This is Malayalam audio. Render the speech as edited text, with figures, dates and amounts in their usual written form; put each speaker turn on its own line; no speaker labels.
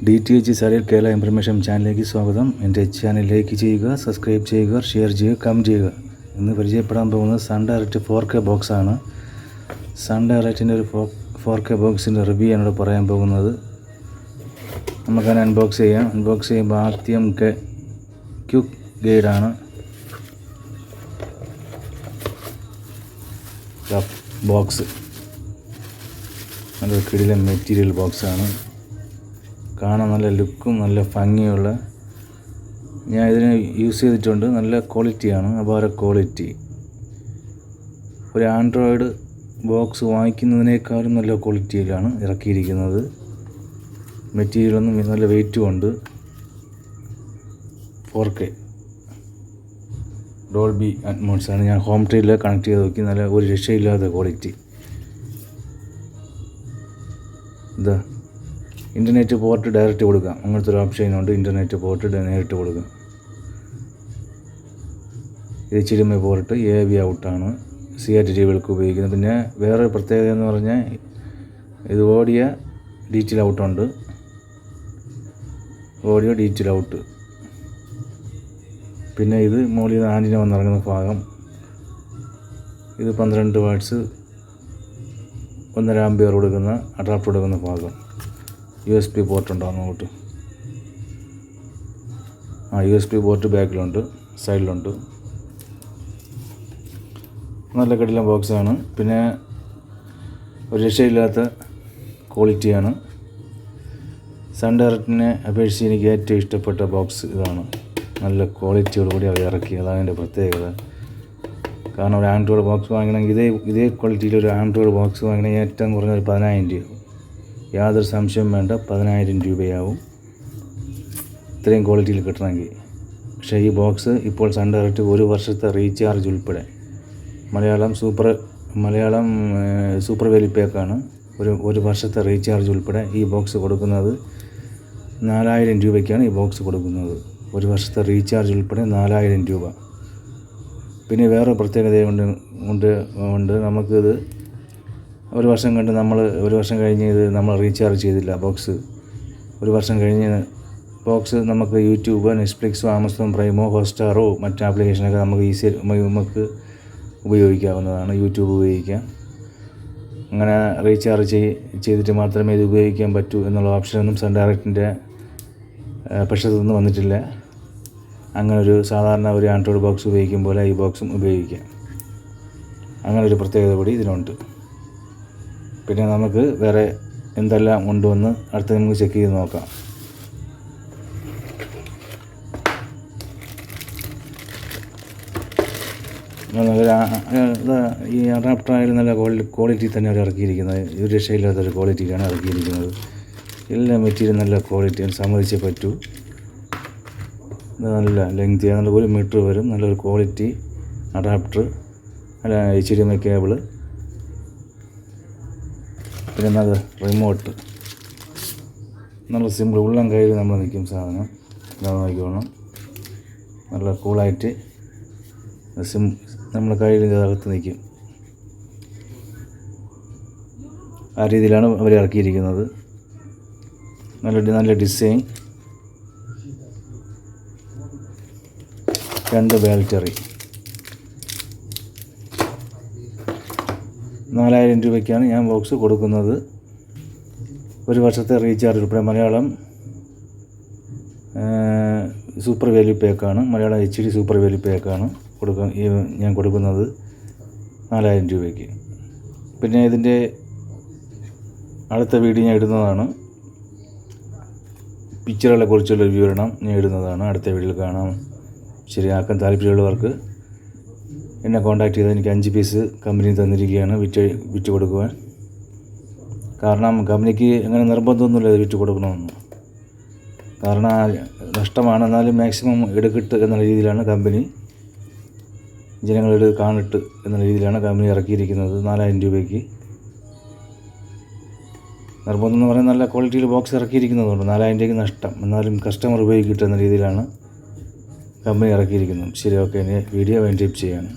DTH സാരിൽ കേരള ഇൻഫർമേഷൻ ചാനലിലേക്ക് സ്വാഗതം. എൻ്റെ ചാനൽ ലൈക്ക് ചെയ്യുക, സബ്സ്ക്രൈബ് ചെയ്യുക, ഷെയർ ചെയ്യുക, കമൻറ്റ് ചെയ്യുക. ഇന്ന് പരിചയപ്പെടാൻ പോകുന്നത് സൺ ഡയറക്റ്റ് 4K ബോക്സാണ്. സൺ ഡയറക്റ്റിൻ്റെ ഒരു 4K ബോക്സിൻ്റെ റിവ്യൂ ആണ് ഇവിടെ പറയാൻ പോകുന്നത്. നമുക്കതിനെ അൺബോക്സ് ചെയ്യാം. അൺബോക്സ് ചെയ്യുമ്പോൾ ആദ്യം ക്യുക്ക് ഗൈഡാണ്. ബോക്സ് നല്ലൊരു കിടിലൻ മെറ്റീരിയൽ ബോക്സാണ്. കാണാൻ നല്ല ലുക്കും നല്ല ഭംഗിയുള്ള, ഞാൻ ഇതിന് യൂസ് ചെയ്തിട്ടുണ്ട്. നല്ല ക്വാളിറ്റിയാണ്, അപാര ക്വാളിറ്റി. ഒരു ആൻഡ്രോയിഡ് ബോക്സ് വാങ്ങിക്കുന്നതിനേക്കാളും നല്ല ക്വാളിറ്റിയിലാണ് ഇറക്കിയിരിക്കുന്നത്. മെറ്റീരിയലൊന്നും നല്ല വെയിറ്റും ഉണ്ട്. 4K ഡോൾബി അറ്റ്മോസ് ആണ്. ഞാൻ ഹോം തിയേറ്ററിൽ കണക്ട് ചെയ്ത് നോക്കി, നല്ല ഒരു രക്ഷയില്ലാത്ത ക്വാളിറ്റി. ഇതാ ഇൻ്റർനെറ്റ് പോർട്ട് ഡയറക്റ്റ് കൊടുക്കാം, അങ്ങനത്തെ ഒരു ഓപ്ഷനുണ്ട്. ഇൻ്റർനെറ്റ് പോർട്ട് നേരിട്ട് കൊടുക്കാം. HDMI പോർട്ട് AV ഔട്ടാണ്, CRT ടിവികൾക്ക് ഉപയോഗിക്കുന്നത്. പിന്നെ വേറൊരു പ്രത്യേകത എന്ന് പറഞ്ഞാൽ ഇത് ഓഡിയോ ഡിജിറ്റൽ ഔട്ടുണ്ട്. Audio digital out. പിന്നെ ഇത് മുകളിൽ നിന്ന് ആൻറ്റിന വന്നിറങ്ങുന്ന ഭാഗം. ഇത് 12 വാട്ട്സ് 1.5 ആമ്പിയർ കൊടുക്കുന്ന അഡാപ്റ്റർ കൊടുക്കുന്ന ഭാഗം. USB പോർട്ട് ഉണ്ടാകും അങ്ങോട്ട്. USB പോർട്ട് ബാക്കിലുണ്ട്, സൈഡിലുണ്ട്. നല്ല കിടിലൻ ബോക്സാണ്. പിന്നെ ഒരു രക്ഷയില്ലാത്ത ക്വാളിറ്റിയാണ്. സൺ ഡയറക്റ്റിനെ അപേക്ഷിച്ച് എനിക്ക് ഏറ്റവും ഇഷ്ടപ്പെട്ട ബോക്സ് ഇതാണ്. നല്ല ക്വാളിറ്റിയോടുകൂടി അവർ ഇറക്കി, അതാണ് എൻ്റെ പ്രത്യേകത. കാരണം ഒരു ആൻഡ്രോയിഡ് ബോക്സ് വാങ്ങണമെങ്കിൽ ഇതേ ക്വാളിറ്റിയിൽ ഒരു ആൻഡ്രോയിഡ് ബോക്സ് വാങ്ങണമെങ്കിൽ ഏറ്റവും കുറഞ്ഞ ഒരു 10,000 രൂപ. യാതൊരു സംശയം വേണ്ട, 10,000 രൂപയാവും ഇത്രയും ക്വാളിറ്റിയിൽ കിട്ടണമെങ്കിൽ. പക്ഷേ ഈ ബോക്സ് ഇപ്പോൾ സൺ ഡയറക്റ്റ് 1 വർഷത്തെ റീചാർജ് ഉൾപ്പെടെ മലയാളം സൂപ്പർ വാല്യൂ പാക്കാണ്. ഒരു വർഷത്തെ റീചാർജ് ഉൾപ്പെടെ ഈ ബോക്സ് കൊടുക്കുന്നത് 4,000 രൂപയ്ക്കാണ് ഈ ബോക്സ് കൊടുക്കുന്നത്. 1 വർഷത്തെ റീചാർജ് ഉൾപ്പെടെ 4,000 രൂപ. പിന്നെ വേറെ പ്രത്യേകത ഉണ്ട്. നമുക്കിത് ഒരു വർഷം കഴിഞ്ഞ് ഇത് നമ്മൾ റീചാർജ് ചെയ്തില്ല ബോക്സ്. 1 വർഷം കഴിഞ്ഞ് ബോക്സ് നമുക്ക് യൂട്യൂബ്, നെറ്റ്ഫ്ലിക്സോ, ആമസോൺ പ്രൈമോ, ഹോട്ട്സ്റ്റാറോ മറ്റ് ആപ്ലിക്കേഷനൊക്കെ നമുക്ക് ഉപയോഗിക്കാവുന്നതാണ്. യൂട്യൂബ് ഉപയോഗിക്കാം. അങ്ങനെ റീചാർജ് ചെയ്തിട്ട് മാത്രമേ ഇത് ഉപയോഗിക്കാൻ പറ്റൂ എന്നുള്ള ഓപ്ഷനൊന്നും സൺ ഡയറക്റ്റിൻ്റെ പക്ഷത്തു നിന്ന് വന്നിട്ടില്ല. അങ്ങനെ ഒരു സാധാരണ ഒരു ആൻഡ്രോയിഡ് ബോക്സ് ഉപയോഗിക്കും പോലെ ഈ ബോക്സും ഉപയോഗിക്കാം. അങ്ങനെ ഒരു പ്രത്യേകത കൂടി ഇതിനുണ്ട്. പിന്നെ നമുക്ക് വേറെ എന്തെല്ലാം ഉണ്ടെന്ന് അടുത്ത് നമുക്ക് ചെക്ക് ചെയ്ത് നോക്കാം. ഈ അഡാപ്റ്റർ ആയാലും നല്ല ക്വാളിറ്റി തന്നെ അവർ ഇറക്കിയിരിക്കുന്നത്. ഒരു രക്ഷയില്ലാത്തൊരു ക്വാളിറ്റിയിലാണ് ഇറക്കിയിരിക്കുന്നത്. എല്ലാ മെറ്റീരിയലും നല്ല ക്വാളിറ്റി, സമ്മതിച്ചേ പറ്റൂ. നല്ല ലെങ്തി, നല്ല 1 മീറ്റർ വരും. നല്ലൊരു ക്വാളിറ്റി അഡാപ്റ്റർ, നല്ല HDMI കേബിള്. പിന്നെ നല്ല റിമോട്ട്, നല്ല സിമ്പിൾ, ഉള്ളം കയ്യിൽ നമ്മൾ നിൽക്കും സാധനം. ഇതാണ് നോക്കിക്കോണം. നല്ല കൂളായിട്ട് നമ്മുടെ കയ്യിൽ അകത്ത് നിൽക്കും. ആ രീതിയിലാണ് അവർ ഇറക്കിയിരിക്കുന്നത്. നല്ല ഡിസൈൻ. 2 ബാറ്ററി. 4,000 രൂപയ്ക്കാണ് ഞാൻ ബോക്സ് കൊടുക്കുന്നത്. 1 വർഷത്തെ റീചാർജ് ഉൾപ്പെടെ. മലയാളം സൂപ്പർ വാല്യൂ പാക്കാണ്. മലയാളം HD സൂപ്പർ വാല്യൂ പാക്കാണ് ഞാൻ കൊടുക്കുന്നത് 4,000 രൂപയ്ക്ക്. പിന്നെ ഇതിൻ്റെ അടുത്ത വീഡിയോ ഞാൻ ഇടുന്നതാണ്. പിക്ചറുകളെ കുറിച്ചുള്ള വിവരണം ഞാൻ ഇടുന്നതാണ്. അടുത്ത വീഡിയോയിൽ കാണാം. ശരിയാക്കാൻ താല്പര്യമുള്ളവർക്ക് എന്നെ കോൺടാക്റ്റ് ചെയ്താൽ എനിക്ക് 5 പീസ് കമ്പനി തന്നിരിക്കുകയാണ് വിറ്റ് കൊടുക്കുവാൻ. കാരണം കമ്പനിക്ക് അങ്ങനെ നിർബന്ധമൊന്നുമില്ല ഇത് വിറ്റ് കൊടുക്കണമെന്ന്. കാരണം നഷ്ടമാണ്, എന്നാലും മാക്സിമം എടുക്കിട്ട് എന്നുള്ള രീതിയിലാണ് കമ്പനി, ജനങ്ങളുടെ കാണിട്ട് എന്നുള്ള രീതിയിലാണ് കമ്പനി ഇറക്കിയിരിക്കുന്നത് 4,000 രൂപയ്ക്ക്. നിർബന്ധം എന്ന് പറയാൻ നല്ല ക്വാളിറ്റിയിൽ ബോക്സ് ഇറക്കിയിരിക്കുന്നതുകൊണ്ട് 4,000 രൂപയ്ക്ക് നഷ്ടം, എന്നാലും കസ്റ്റമർ ഉപയോഗിക്കട്ടെ എന്ന രീതിയിലാണ് കമ്പനി ഇറക്കിയിരിക്കുന്നത്. ശരി, ഓക്കെ, ഇനി വീഡിയോ വൈൻഡ് അപ്പ് ചെയ്യാണ്.